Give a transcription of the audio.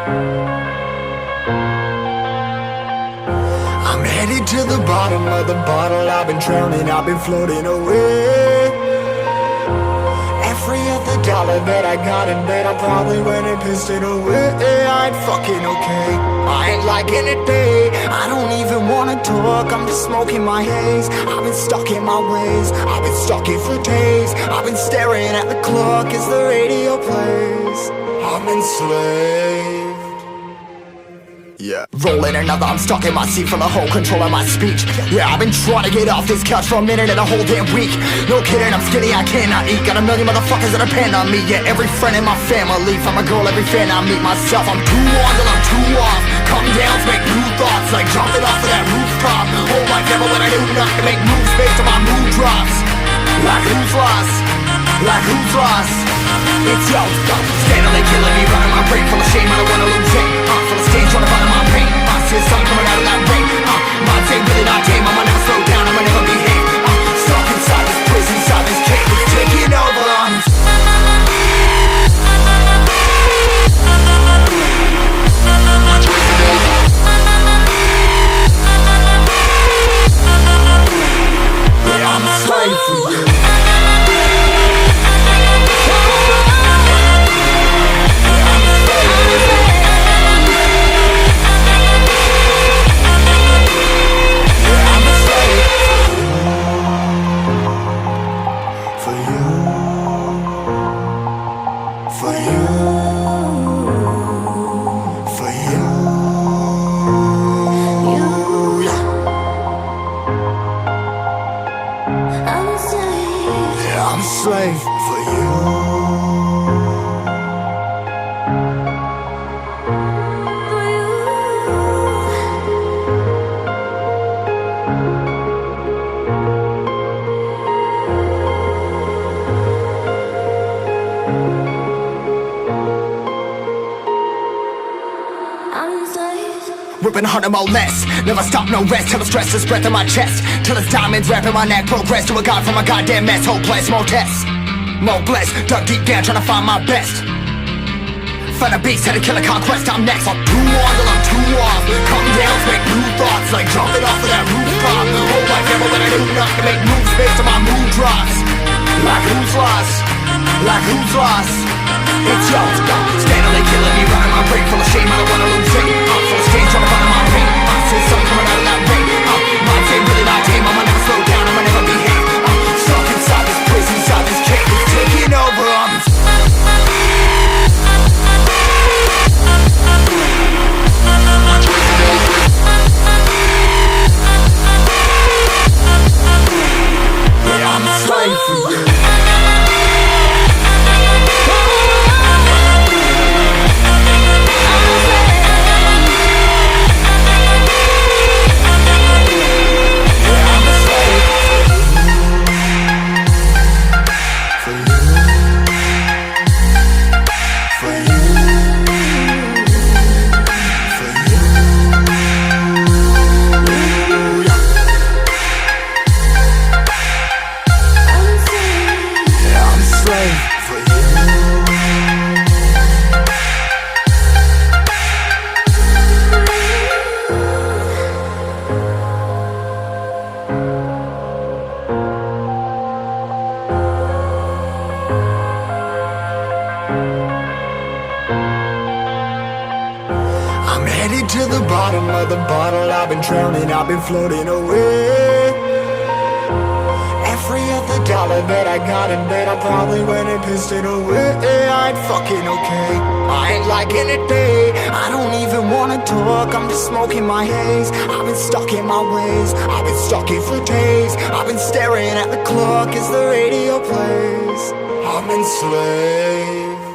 I'm headed to the bottom of the bottle. I've been drowning, I've been floating away. Every other dollar that I got in bed, I probably went and pissed it away. I ain't fucking okay, I ain't liking it, babe. I don't even wanna talk, I'm just smoking my haze. I've been stuck in my ways, I've been stuck in for days. I've been staring at the clock as the radio plays. I'm enslaved. Yeah, rolling another, I'm stuck in my seat for the whole control of my speech. Yeah, I've been trying to get off this couch for a minute and a whole damn week. No kidding, I'm skinny, I cannot eat. Got a million motherfuckers that depend on me. Yeah, every friend in my family, from a girl, every fan I meet myself. I'm too on till I'm too off. Come down to make new thoughts, like jumping off of that rooftop. Whole life never when I do nothing to make moves based on my mood drops. Like who's lost? Like who's lost? Itz-Yug, steadily killing me, running my brain full of shame. I don't wanna lose it. Full of stage, trying to find my pain. I see the sun coming out of that rain. Mind's ain't really not tame. I'ma never slow down, I'ma never behave. Stuck inside this prison, inside this cage, it's taking over. Yeah, I'm a slave for you. I'm a slave for you. Ripping harder, more less. Never stop, no rest. Till the stress is breath in my chest. Till it's diamonds wrapping my neck. Progress to a god from a goddamn mess. Hopeless, more tests, more blessed. Dug deep down, trying to find my best. Find a beast, had to kill a conquest. I'm next. I'm too on till I'm too off. Come down, make new thoughts, like jumping off of that rooftop. Whole life never when I do nothing to make moves based on my mood drops. Like who's lost? Like who's lost? Itz-Yug, steadily killing me, running my brain full of shame. I don't wanna lose it. Full of stage, trying to find my pain. I see the sun coming out of that rain. Mind's ain't really not tame. I'ma never slow down, I'ma never behave. Stuck inside this prison, inside this cage, it's taking over. Yeah, I'm a slave for you. I'm headed to the bottom of the bottle. I've been drowning, I've been floating away. Every other dollar that I got in bed, I probably went and pissed it away. I ain't fucking okay, I ain't liking it, babe. I don't even wanna talk, I'm just smoking my haze. I've been stuck in my ways, I've been stuck in for days. I've been staring at the clock as the radio plays. I'm enslaved.